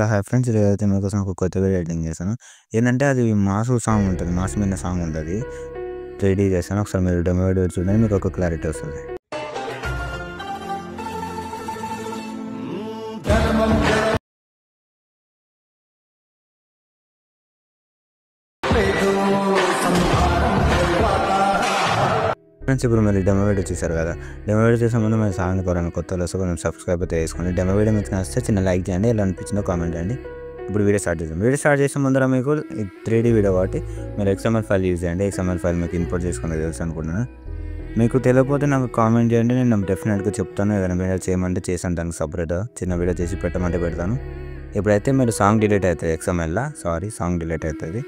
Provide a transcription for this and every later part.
Hello hi friends, ఈరోజైతే మీకోసం ఒక కొత్త వీడియో ఎడిటింగ్ చేశాను. ఏంటంటే అది మాసు సాంగ్ ఉంటుంది, మాసు మీద సాంగ్ ఉంటుంది, 3D చేశాను. ఒకసారి మీరు డెమో వీడియో చూడండి, మీకు ఒక క్లారిటీ వస్తుంది. ఫ్రెండ్స్, ఇప్పుడు మీరు డెమో వీడియో చూసారు కదా. డెమో వీడియో చేసే ముందు మీరు సాంగ్ కోరని కొత్త వస్తే కొంచెం సబ్స్క్రైబ్ అయితే చేసుకోండి. డెమో వీడియో మీకు నచ్చితే చిన్న లైక్ చేయండి, ఎలా అనిపించిందో కామెంట్ చేయండి. ఇప్పుడు వీడియో స్టార్ట్ చేద్దాం. వీడియో స్టార్ట్ చేసే ముందర మీకు 3D వీడియో కాబట్టి మీరు XML ఫైల్ యూజ్ చేయండి. XML ఫైల్ మీకు ఇంపోర్ట్ చేసుకుని తెలుసు అనుకుంటున్నాను. మీకు తెలియకపోతే నాకు కామెంట్ చేయండి, నేను డెఫినెట్గా చెప్తాను. ఏదైనా వీడియో చేయమంటే చేసాను, దానికి సపరేట్గా చిన్న వీడియో చేసి పెట్టమంటే పెడతాను. ఇప్పుడైతే మీరు సాంగ్ డిలీట్ అవుతుంది, XMLలో సాంగ్ డిలీట్ అవుతుంది.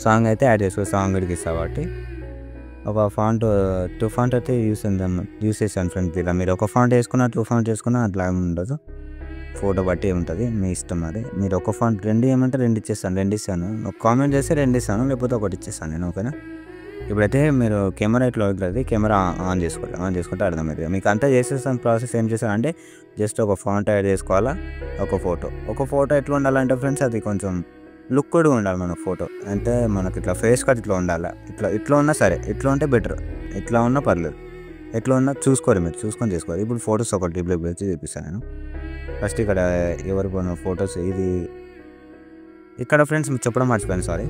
సాంగ్ అయితే యాడ్ చేసుకో, సాంగ్ ఇడికి ఇస్తా కాబట్టి ఒక ఫాంట్ 2 ఫాంట్ అయితే యూస్ చేశాను ఫ్రెండ్స్. ఇలా మీరు ఒక ఫాంట్ వేసుకున్నా 2 ఫాంట్ వేసుకున్నా అట్లా ఉండదు, ఫోటో బట్టి ఉంటుంది, మీ ఇష్టం. అది మీరు ఒక ఫాంట్ 2 ఏమంటే 2 ఇచ్చేస్తాను, 2 ఇస్తాను. ఒక కామెంట్ చేస్తే 2 ఇస్తాను, లేకపోతే ఒకటి ఇచ్చేస్తాను నేను, ఓకేనా. ఇప్పుడైతే మీరు కెమెరా ఇట్లా అవుతుంది, కెమెరా ఆన్ చేసుకుంటే అర్థమవుతుంది. మీకు అంతా చేసేస్తాను. ప్రాసెస్ ఏం చేస్తాను అంటే జస్ట్ ఒక ఫాంట్ యాడ్ చేసుకోవాలా, ఒక ఫోటో ఎట్లా ఉండాలంటే ఫ్రెండ్స్, అది కొంచెం లుక్డ్గా ఉండాలి మన ఫోటో. అంటే మనకి ఇట్లా ఫేస్ కట్ ఇట్లా ఉండాలి. ఇట్లా ఉన్నా సరే, ఇట్లా ఉంటే బెటర్, ఇట్లా ఉన్నా పర్లేదు, ఎట్లా ఉన్నా చూసుకోవాలి, మీరు చూసుకొని చేసుకోవాలి. ఇప్పుడు ఫొటోస్ ఒకటి డిప్లే వచ్చి చూపిస్తాను నేను. ఫస్ట్ ఇక్కడ ఎవరు పోయిన ఫొటోస్, ఇది ఇక్కడ ఫ్రెండ్స్ చెప్పడం మర్చిపోయాను, సారీ.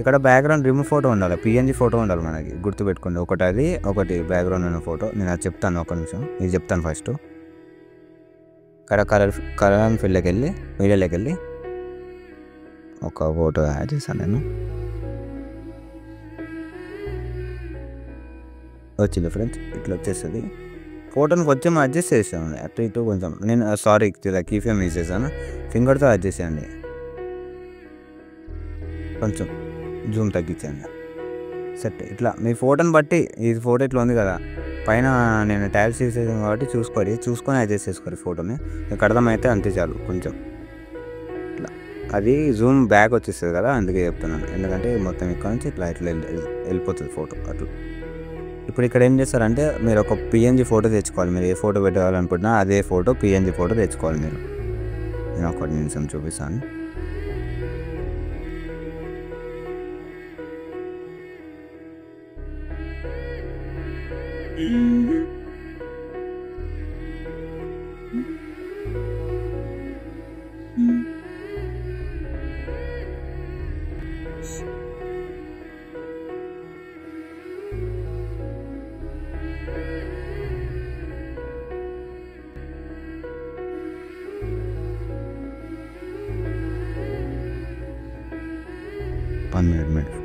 ఇక్కడ బ్యాక్గ్రౌండ్ రిమూవ్ ఫోటో ఉండాలి, PNG ఫోటో ఉండాలి మనకి, గుర్తుపెట్టుకోండి. ఒకటి బ్యాక్గ్రౌండ్ ఉన్న ఫోటో. నేను అది చెప్తాను, ఒక నిమిషం ఇది చెప్తాను. ఫస్ట్ ఇక్కడ కలర్ అండ్ ఫిల్లోకి వెళ్ళి వీడియోలోకి వెళ్ళి ఒక ఫోటో యాడ్ చేశాను నేను. వచ్చింది ఫ్రెండ్స్, ఇట్లా వచ్చేస్తుంది. ఫోటోని కొంచెం అడ్జస్ట్ చేసాను, అటు ఇటు కొంచెం. నేను సారీ కీఫ్రేమ్ యూజ్ చేశాను, ఫింగర్తో అడ్జస్ట్ చేయండి, కొంచెం జూమ్ తగ్గించండి. సెట్. ఇట్లా మీ ఫోటోని బట్టి, ఈ ఫోటో ఇట్లా ఉంది కదా, పైన నేను ట్యాబ్స్ యూజ్ చేసాను కాబట్టి చూసుకొని అడ్జస్ట్ చేసుకోవాలి ఫోటోని. మీకు అర్థమైతే అంతే చాలు. కొంచెం ఇట్లా అది జూమ్ బ్యాక్ వచ్చేస్తుంది కదా, అందుకే చెప్తున్నాను. ఎందుకంటే మొత్తం ఇక్కడ నుంచి ఇట్లా వెళ్ళిపోతుంది ఫోటో అట్లా. ఇప్పుడు ఇక్కడ ఏం చేస్తారంటే మీరు ఒక PNG ఫోటో తెచ్చుకోవాలి. మీరు ఏ ఫోటో పెట్టాలనుకుంటున్నా అదే ఫోటో PNG ఫోటో తెచ్చుకోవాలి మీరు. నేను ఒక నిమిషం చూపిస్తాను.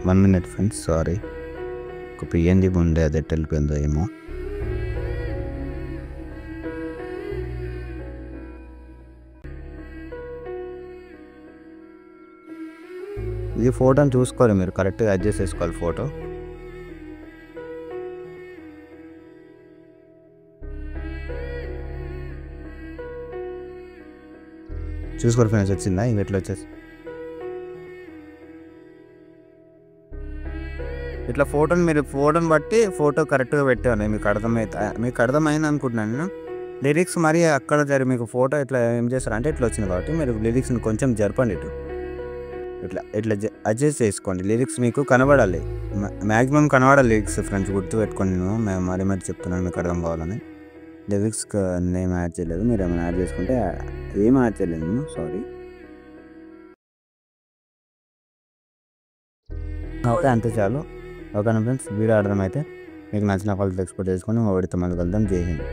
One minute friends, sorry. ఒక PNG ఉండే, అది వెళ్ళిపోయిందో ఏమో. ఇది ఫోటోని చూసుకోవాలి, మీరు కరెక్ట్గా అడ్జస్ట్ చేసుకోవాలి ఫోటో. చూసుకోవాలి ఫ్రెండ్స్, వచ్చిందా? ఇంక ఎట్లా వచ్చేసి ఇట్లా మీరు ఫోటోని బట్టి ఫోటో కరెక్ట్గా పెట్టాలి. మీకు అర్థమైంది అనుకుంటున్నాను నేను. లిరిక్స్ మరి అక్కడ మీకు ఫోటో ఇట్లా ఏం చేస్తారంటే ఇట్లా వచ్చింది కాబట్టి మీరు లిరిక్స్ని కొంచెం జరపండి, ఇట్లా అడ్జస్ట్ చేసుకోండి. లిరిక్స్ మీకు కనబడాలి, మ్యాక్సిమం కనబడాలి లిరిక్స్ ఫ్రెండ్స్, గుర్తుపెట్టుకోండి. నేను మరి చెప్తున్నాను, మీకు అర్థం కావాలని. లిరిక్స్ నేను యాడ్ చేయలేదు, మీరు ఏమైనా యాడ్ చేసుకుంటే. ఏం యాడ్ చేయలేదు నేను, సారీ. ఓకే, అంతే చాలు. ఓకేనా ఫ్రెండ్స్, వీడియో అర్థమైతే మీకు నచ్చిన క్వాలిటీ ఎక్స్పోర్ట్ చేసుకొని మా వీడితో మళ్ళీ కలుద్దాం. జై హింద్.